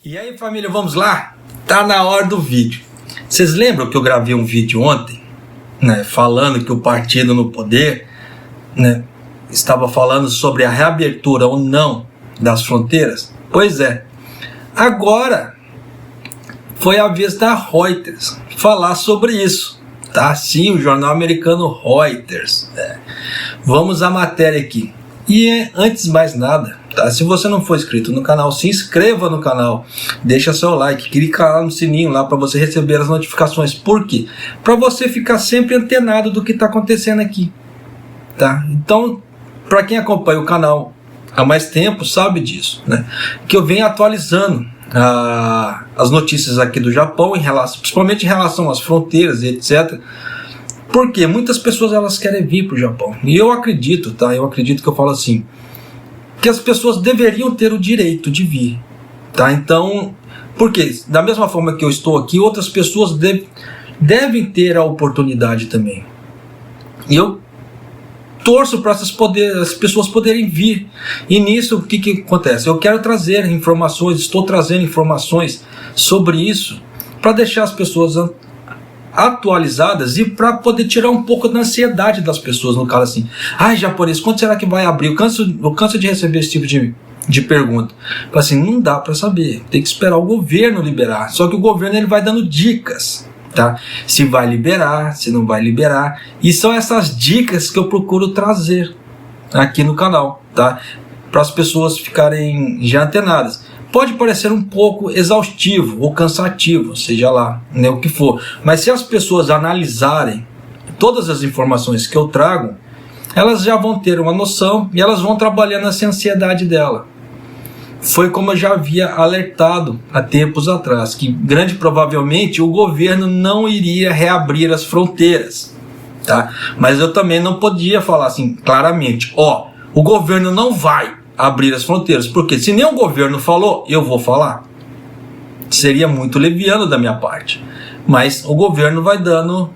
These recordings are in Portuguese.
E aí, família, vamos lá? Tá na hora do vídeo. Vocês lembram que eu gravei um vídeo ontem, né, falando que o partido no poder, né, estava falando sobre a reabertura ou não das fronteiras? Pois é. Agora foi a vez da Reuters falar sobre isso. Tá? Sim, o jornal americano Reuters. Vamos à matéria aqui. E antes de mais nada, tá? Se você não for inscrito no canal, se inscreva no canal, deixa seu like, clica lá no sininho lá para você receber as notificações. Por quê? Para você ficar sempre antenado do que está acontecendo aqui, tá? Então, para quem acompanha o canal há mais tempo sabe disso, né? Que eu venho atualizando as notícias aqui do Japão, principalmente em relação às fronteiras e etc. Porque muitas pessoas elas querem vir para o Japão. E eu acredito, tá? Eu acredito que eu falo assim, que as pessoas deveriam ter o direito de vir, tá? Então, porque da mesma forma que eu estou aqui, outras pessoas devem ter a oportunidade também. E eu torço para as pessoas poderem vir. E nisso, o que acontece? Eu quero trazer informações, estou trazendo informações sobre isso, para deixar as pessoas atualizadas e para poder tirar um pouco da ansiedade das pessoas, no caso assim, ai, japonês, quando será que vai abrir? Eu canso de receber esse tipo de pergunta. Assim, não dá para saber, tem que esperar o governo liberar, só que o governo ele vai dando dicas, tá? Se vai liberar, se não vai liberar, e são essas dicas que eu procuro trazer aqui no canal, tá? Para as pessoas ficarem já antenadas. Pode parecer um pouco exaustivo ou cansativo, seja lá, né, o que for. Mas se as pessoas analisarem todas as informações que eu trago, elas já vão ter uma noção e elas vão trabalhando essa ansiedade dela. Foi como eu já havia alertado há tempos atrás, que grande provavelmente o governo não iria reabrir as fronteiras, tá? Mas eu também não podia falar assim claramente, ó, o governo não vai abrir as fronteiras, porque se nem o governo falou, eu vou falar. Seria muito leviano da minha parte. Mas o governo vai dando,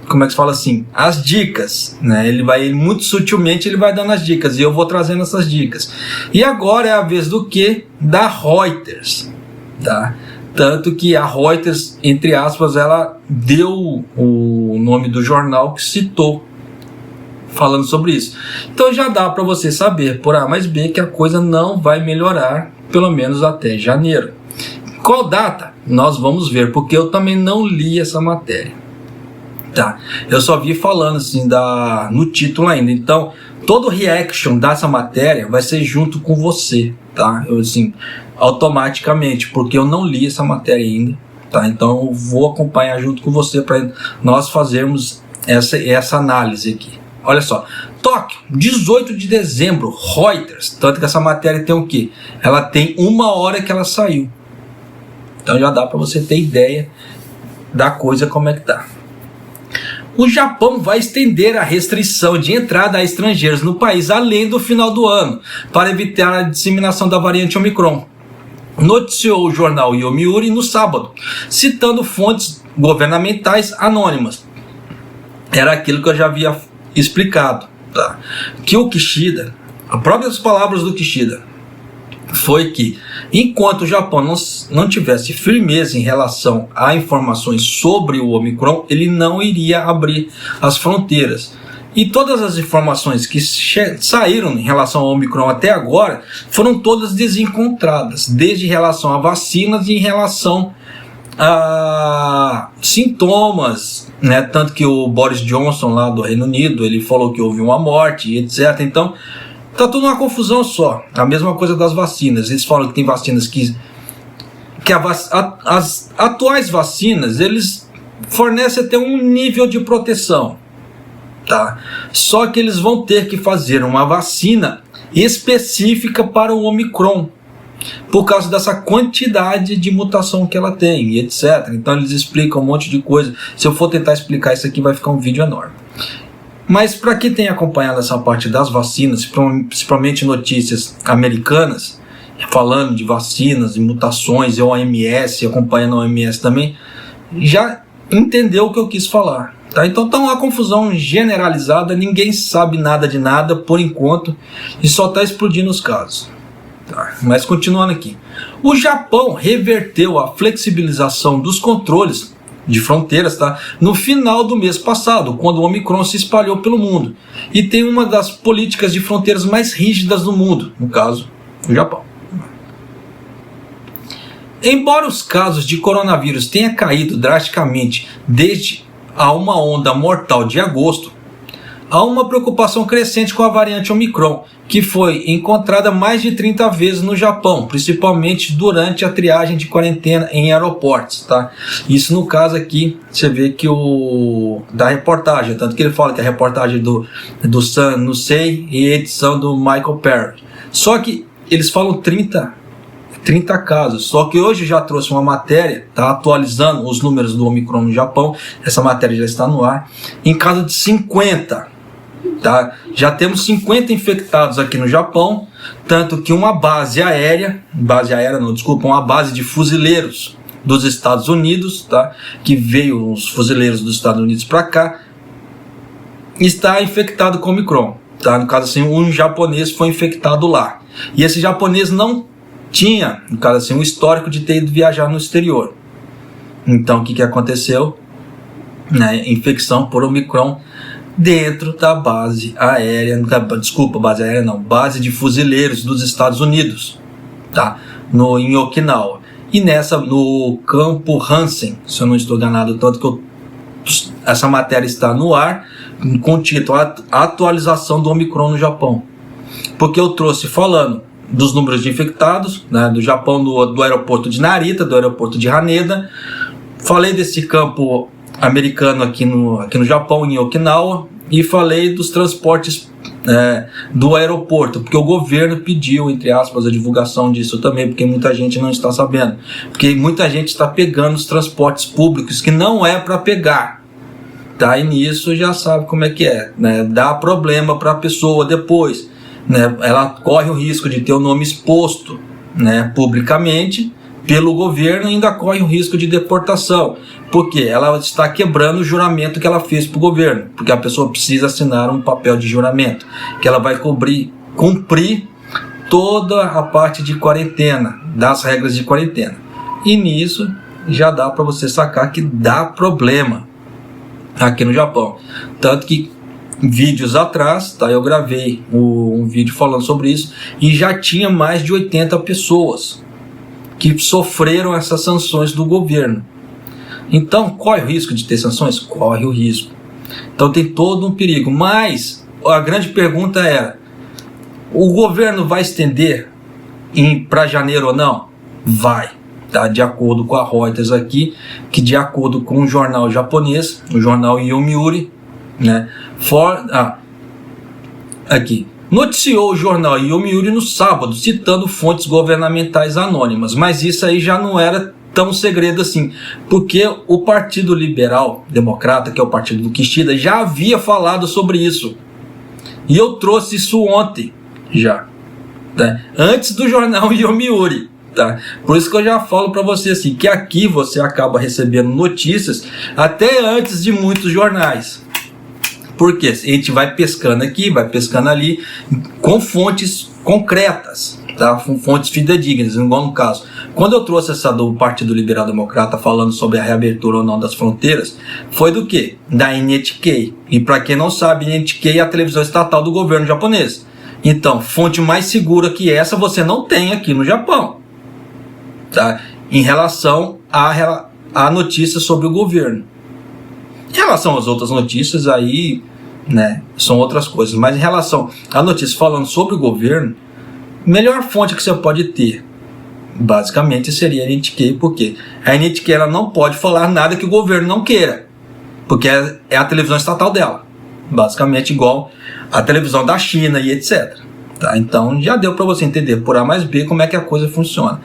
como é que se fala assim, as dicas, né? Ele vai, muito sutilmente, ele vai dando as dicas, e eu vou trazendo essas dicas. E agora é a vez do quê? Da Reuters, tá? Tanto que a Reuters, entre aspas, ela deu o nome do jornal que citou, falando sobre isso. Então já dá para você saber por A mais B que a coisa não vai melhorar, pelo menos até janeiro. Qual data? Nós vamos ver, porque eu também não li essa matéria, tá? Eu só vi falando assim no título ainda. Então todo o reaction dessa matéria vai ser junto com você, tá? Eu assim, automaticamente, porque eu não li essa matéria ainda, tá? Então eu vou acompanhar junto com você para nós fazermos essa análise aqui. Olha só, Tóquio, 18 de dezembro, Reuters, tanto que essa matéria tem o quê? Ela tem 1 hora que ela saiu. Então já dá para você ter ideia da coisa como é que tá. O Japão vai estender a restrição de entrada a estrangeiros no país além do final do ano, para evitar a disseminação da variante Omicron, noticiou o jornal Yomiuri no sábado, citando fontes governamentais anônimas. Era aquilo que eu já havia explicado, tá? Que o Kishida, as próprias palavras do Kishida, foi que enquanto o Japão não tivesse firmeza em relação a informações sobre o Omicron, ele não iria abrir as fronteiras. E todas as informações que saíram em relação ao Omicron até agora foram todas desencontradas, desde em relação a vacinas e em relação a sintomas, né? Tanto que o Boris Johnson lá do Reino Unido, ele falou que houve uma morte, etc. Então tá tudo uma confusão só. A mesma coisa das vacinas. Eles falam que tem vacinas que as atuais vacinas, eles fornecem até um nível de proteção, tá? Só que eles vão ter que fazer uma vacina específica para o Omicron, por causa dessa quantidade de mutação que ela tem, e etc. Então eles explicam um monte de coisa. Se eu for tentar explicar isso aqui, vai ficar um vídeo enorme. Mas para quem tem acompanhado essa parte das vacinas, principalmente notícias americanas, falando de vacinas e mutações, e a OMS, acompanhando a OMS também, já entendeu o que eu quis falar. Tá? Então está uma confusão generalizada, ninguém sabe nada de nada por enquanto, e só está explodindo os casos. Tá, mas continuando aqui, O Japão reverteu a flexibilização dos controles de fronteiras, tá? No final do mês passado, quando o Omicron se espalhou pelo mundo. E tem uma das políticas de fronteiras mais rígidas do mundo, no caso, o Japão. Embora os casos de coronavírus tenham caído drasticamente desde a uma onda mortal de agosto, há uma preocupação crescente com a variante Omicron, que foi encontrada mais de 30 vezes no Japão, principalmente durante a triagem de quarentena em aeroportos, tá? Isso no caso aqui, você vê que da reportagem, tanto que ele fala que é a reportagem do San Nusei e a edição do Michael Perry. Só que eles falam 30 casos, só que hoje já trouxe uma matéria, tá atualizando os números do Omicron no Japão, essa matéria já está no ar, em caso de 50, tá? Já temos 50 infectados aqui no Japão, tanto que uma base de fuzileiros dos Estados Unidos, tá? Que veio os fuzileiros dos Estados Unidos para cá, está infectado com Omicron, tá? No caso assim, um japonês foi infectado lá, e esse japonês não tinha, no caso assim, um histórico de ter ido viajar no exterior. Então, o que aconteceu? Infecção por Omicron dentro da base aérea, base de fuzileiros dos Estados Unidos, tá? Em Okinawa. E no campo Hansen, se eu não estou enganado, tanto que essa matéria está no ar, com o título Atualização do Omicron no Japão. Porque eu trouxe falando dos números de infectados, né, do Japão, do aeroporto de Narita, do aeroporto de Haneda. Falei desse campo americano aqui no Japão, em Okinawa, e falei dos transportes do aeroporto, porque o governo pediu, entre aspas, a divulgação disso também, porque muita gente não está sabendo, porque muita gente está pegando os transportes públicos que não é para pegar, tá? E nisso já sabe como é que é, né? Dá problema para a pessoa depois, né? Ela corre o risco de ter o nome exposto, né, publicamente pelo governo, e ainda corre o risco de deportação, porque ela está quebrando o juramento que ela fez para o governo, porque a pessoa precisa assinar um papel de juramento, que ela vai cumprir toda a parte de quarentena, das regras de quarentena. E nisso já dá para você sacar que dá problema aqui no Japão. Tanto que vídeos atrás, tá, eu gravei um vídeo falando sobre isso, e já tinha mais de 80 pessoas que sofreram essas sanções do governo. Então, corre o risco de ter sanções? Corre o risco. Então tem todo um perigo. Mas a grande pergunta era: o governo vai estender para janeiro ou não? Vai. Tá? De acordo com a Reuters aqui, que de acordo com um jornal japonês, o jornal Yomiuri, né, aqui, noticiou o jornal Yomiuri no sábado, citando fontes governamentais anônimas, mas isso aí já não era tão segredo assim, porque o Partido Liberal Democrata, que é o partido do Kishida, já havia falado sobre isso, e eu trouxe isso ontem já, tá? Antes do jornal Yomiuri, tá? Por isso que eu já falo para você assim, que aqui você acaba recebendo notícias até antes de muitos jornais. Porque a gente vai pescando aqui, vai pescando ali, com fontes concretas, tá? Com fontes fidedignas, igual no caso. Quando eu trouxe essa do Partido Liberal Democrata falando sobre a reabertura ou não das fronteiras, foi do quê? Da NHK. E para quem não sabe, NHK é a televisão estatal do governo japonês. Então, fonte mais segura que essa você não tem aqui no Japão, tá? Em relação à notícia sobre o governo. Em relação às outras notícias, aí, né, são outras coisas. Mas em relação à notícia falando sobre o governo, melhor fonte que você pode ter, basicamente, seria a NHK, porque a NHK ela não pode falar nada que o governo não queira, porque é a televisão estatal dela, basicamente igual a televisão da China e etc. Tá? Então já deu para você entender por A mais B como é que a coisa funciona.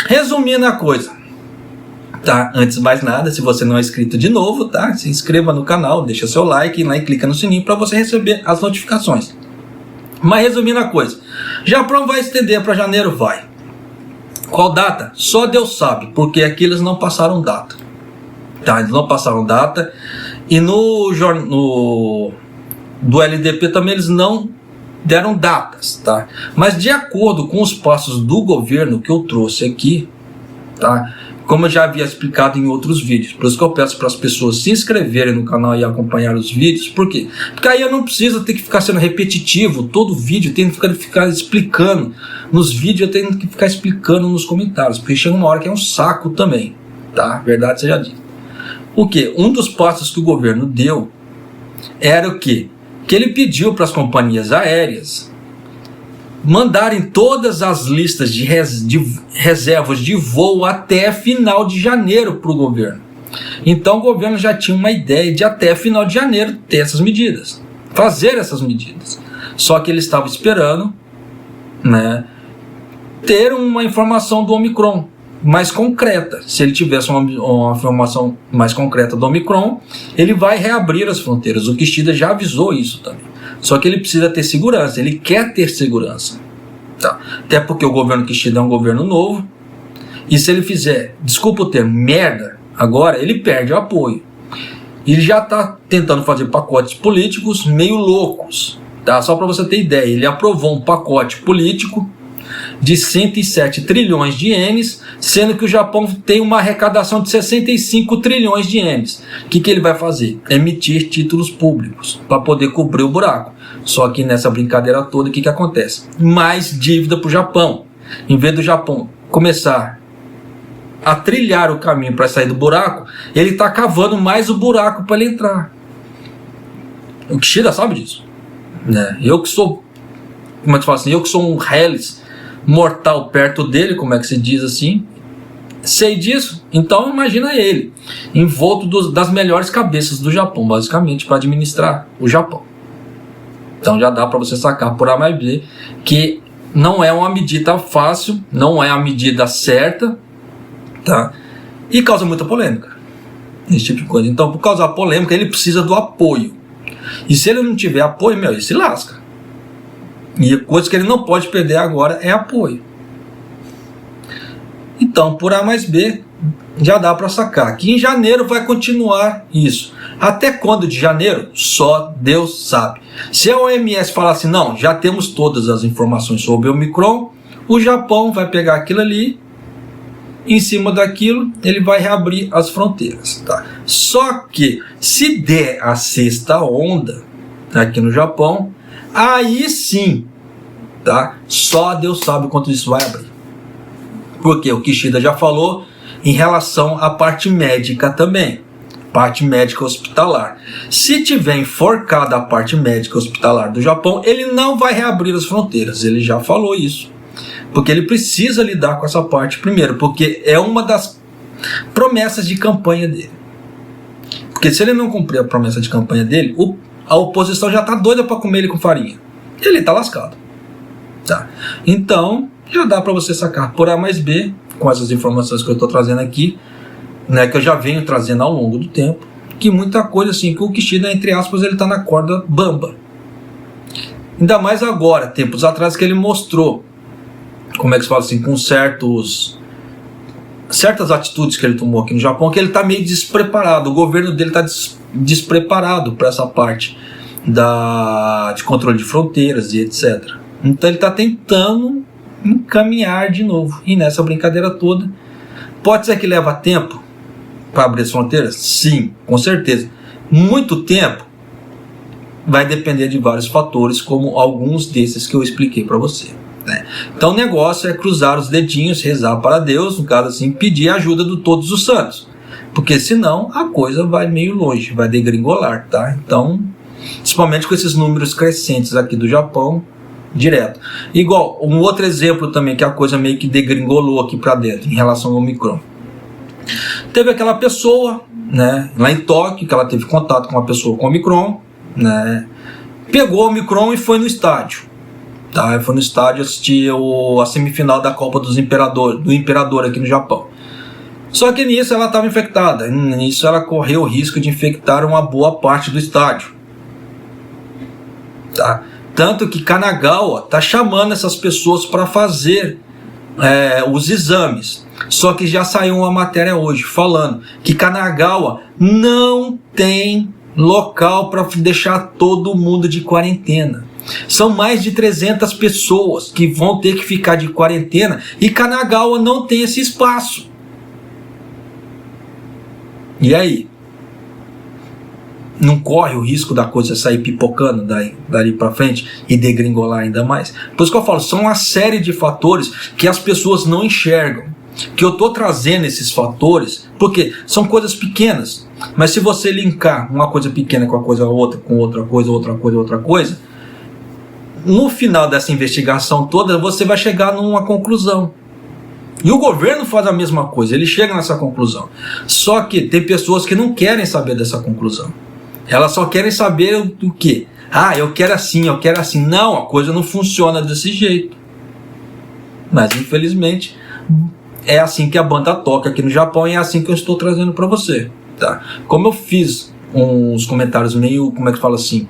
Resumindo a coisa, tá? Antes de mais nada, se você não é inscrito de novo, tá? Se inscreva no canal, deixa seu like e clica no sininho para você receber as notificações. Mas resumindo a coisa, Japão vai estender para janeiro? Vai. Qual data? Só Deus sabe, porque aqui eles não passaram data, tá? Eles não passaram data, e do LDP também eles não deram datas, tá? Mas de acordo com os passos do governo que eu trouxe aqui, tá? Como eu já havia explicado em outros vídeos, por isso que eu peço para as pessoas se inscreverem no canal e acompanhar os vídeos. Por quê? Porque aí eu não preciso ter que ficar sendo repetitivo, todo vídeo tem que ficar explicando, nos vídeos eu tenho que ficar explicando nos comentários, porque chega uma hora que é um saco também, tá? Verdade seja dita. O quê? Um dos passos que o governo deu era o quê? Que ele pediu para as companhias aéreas mandarem todas as listas de reservas de voo até final de janeiro para o governo. Então o governo já tinha uma ideia de até final de janeiro ter essas medidas, fazer essas medidas. Só que ele estava esperando, né, ter uma informação do Omicron mais concreta. Se ele tivesse uma informação mais concreta do Omicron, ele vai reabrir as fronteiras. O Kishida já avisou isso também. Só que ele precisa ter segurança, ele quer ter segurança. Tá? Até porque o governo Kishida é um governo novo, e se ele fizer, desculpa o termo, merda, agora ele perde o apoio. Ele já está tentando fazer pacotes políticos meio loucos. Tá? Só para você ter ideia, ele aprovou um pacote político de 107 trilhões de ienes, sendo que o Japão tem uma arrecadação de 65 trilhões de ienes. O que ele vai fazer? Emitir títulos públicos para poder cobrir o buraco. Só que nessa brincadeira toda, o que acontece? Mais dívida para o Japão. Em vez do Japão começar a trilhar o caminho para sair do buraco, ele está cavando mais o buraco para ele entrar. O Kishida sabe disso, né? Eu que sou, como é que fala assim? Eu que sou um Hellis mortal perto dele, como é que se diz assim, sei disso. Então imagina ele envolto das melhores cabeças do Japão, basicamente, para administrar o Japão. Então já dá para você sacar por A mais B que não é uma medida fácil, não é a medida certa, tá? E causa muita polêmica, esse tipo de coisa. Então, por causa da polêmica, ele precisa do apoio. E se ele não tiver apoio, ele se lasca. E a coisa que ele não pode perder agora é apoio. Então, por A mais B, já dá para sacar que em janeiro vai continuar isso. Até quando de janeiro? Só Deus sabe. Se a OMS falar assim, não, já temos todas as informações sobre o Omicron, o Japão vai pegar aquilo ali, em cima daquilo, ele vai reabrir as fronteiras. Tá? Só que, se der a sexta onda aqui no Japão, aí sim, tá? Só Deus sabe quanto isso vai abrir. Porque o Kishida já falou em relação à parte médica também. Parte médica hospitalar. Se tiver enforcada a parte médica hospitalar do Japão, ele não vai reabrir as fronteiras. Ele já falou isso. Porque ele precisa lidar com essa parte primeiro. Porque é uma das promessas de campanha dele. Porque se ele não cumprir a promessa de campanha dele, a oposição já está doida para comer ele com farinha. Ele está lascado. Tá? Então, já dá para você sacar por A mais B, com essas informações que eu estou trazendo aqui, né, que eu já venho trazendo ao longo do tempo, que muita coisa assim, que o Kishida, entre aspas, ele está na corda bamba. Ainda mais agora, tempos atrás, que ele mostrou, como é que se fala assim, com certas atitudes que ele tomou aqui no Japão, que ele está meio despreparado, o governo dele está despreparado para essa parte de controle de fronteiras e etc. Então ele está tentando encaminhar de novo, e nessa brincadeira toda, pode ser que leva tempo para abrir as fronteiras? Sim, com certeza. Muito tempo vai depender de vários fatores, como alguns desses que eu expliquei para você, né? Então o negócio é cruzar os dedinhos, rezar para Deus, no caso assim, pedir a ajuda de todos os santos, porque senão a coisa vai meio longe, vai degringolar, tá? Então, principalmente com esses números crescentes aqui do Japão, direto. Igual, um outro exemplo também, que a coisa meio que degringolou aqui para dentro, em relação ao Omicron. Teve aquela pessoa, né, lá em Tóquio, que ela teve contato com uma pessoa com Omicron, né, pegou o Omicron e foi no estádio. Tá? Foi no estádio assistir a semifinal da Copa do Imperador aqui no Japão. Só que nisso ela estava infectada. Nisso ela correu o risco de infectar uma boa parte do estádio. Tá? Tanto que Kanagawa está chamando essas pessoas para fazer os exames. Só que já saiu uma matéria hoje falando que Kanagawa não tem local para deixar todo mundo de quarentena. São mais de 300 pessoas que vão ter que ficar de quarentena e Kanagawa não tem esse espaço. E aí? Não corre o risco da coisa sair pipocando dali para frente e degringolar ainda mais? Por isso que eu falo, são uma série de fatores que as pessoas não enxergam. Que eu estou trazendo esses fatores, porque são coisas pequenas. Mas se você linkar uma coisa pequena com a coisa outra, com outra coisa, no final dessa investigação toda, você vai chegar numa conclusão. E o governo faz a mesma coisa, ele chega nessa conclusão. Só que tem pessoas que não querem saber dessa conclusão. Elas só querem saber do quê? Ah, eu quero assim. Não, a coisa não funciona desse jeito. Mas infelizmente é assim que a banda toca aqui no Japão e é assim que eu estou trazendo para você, tá? Como eu fiz uns comentários meio, como é que fala assim?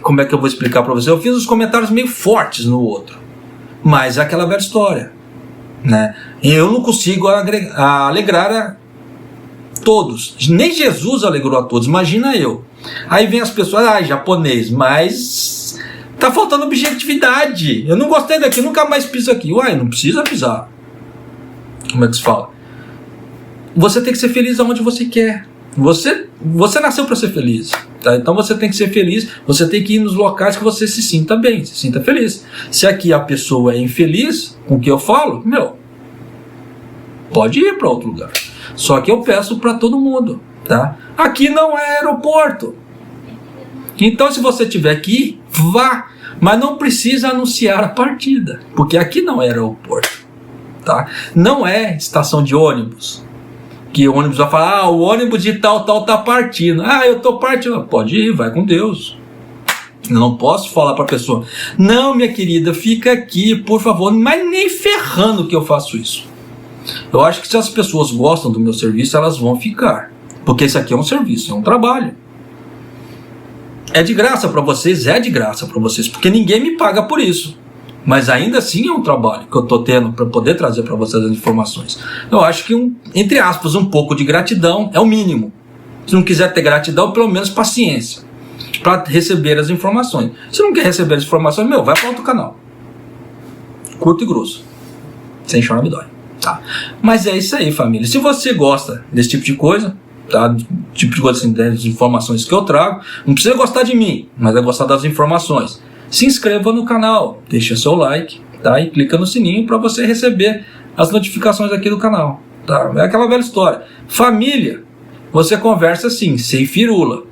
Como é que eu vou explicar para você? Eu fiz uns comentários meio fortes no outro, mas é aquela velha história, né? E eu não consigo alegrar a todos. Nem Jesus alegrou a todos, imagina eu. Aí vem as pessoas, japonês, mas tá faltando objetividade. Eu não gostei daqui, nunca mais piso aqui. Uai, não precisa pisar. Como é que se fala? Você tem que ser feliz aonde você quer. Você nasceu para ser feliz, tá? Então você tem que ser feliz. Você tem que ir nos locais que você se sinta bem, se sinta feliz. Se aqui a pessoa é infeliz com o que eu falo, pode ir para outro lugar. Só que eu peço para todo mundo, tá? Aqui não é aeroporto. Então se você tiver que ir, vá. Mas não precisa anunciar a partida, porque aqui não é aeroporto, tá? Não é estação de ônibus, que o ônibus vai falar, o ônibus de tal tá partindo. Eu tô partindo. Pode ir, vai com Deus. Eu não posso falar para a pessoa, não, minha querida, fica aqui, por favor. Mas nem ferrando que eu faço isso. Eu acho que se as pessoas gostam do meu serviço, elas vão ficar. Porque isso aqui é um serviço, é um trabalho. É de graça para vocês, porque ninguém me paga por isso. Mas ainda assim é um trabalho que eu estou tendo para poder trazer para vocês as informações. Eu acho que, entre aspas, um pouco de gratidão é o mínimo. Se não quiser ter gratidão, pelo menos paciência para receber as informações. Se não quer receber as informações, vai para outro canal. Curto e grosso. Sem chorar me dói. Tá? Mas é isso aí, família. Se você gosta desse tipo de coisa, tá? Tipo de coisa assim, das informações que eu trago, não precisa gostar de mim, mas é gostar das informações. Se inscreva no canal, deixa seu like, tá? E clica no sininho para você receber as notificações aqui do canal, tá? É aquela velha história. Família, você conversa assim, sem firula.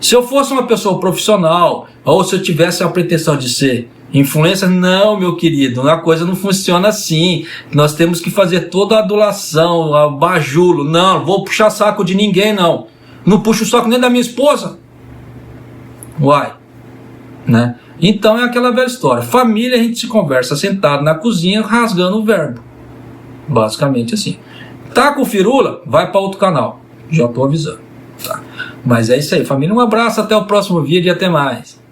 Se eu fosse uma pessoa profissional, ou se eu tivesse a pretensão de ser influência, não, meu querido, a coisa não funciona assim. Nós temos que fazer toda a adulação, a bajulo. Não vou puxar saco de ninguém, não. Não puxo o saco nem da minha esposa. Uai, né? Então é aquela velha história. Família, a gente se conversa sentado na cozinha, rasgando o verbo. Basicamente assim. Tá com firula? Vai para outro canal. Já tô avisando. Tá? Mas é isso aí, família. Um abraço, até o próximo vídeo e até mais.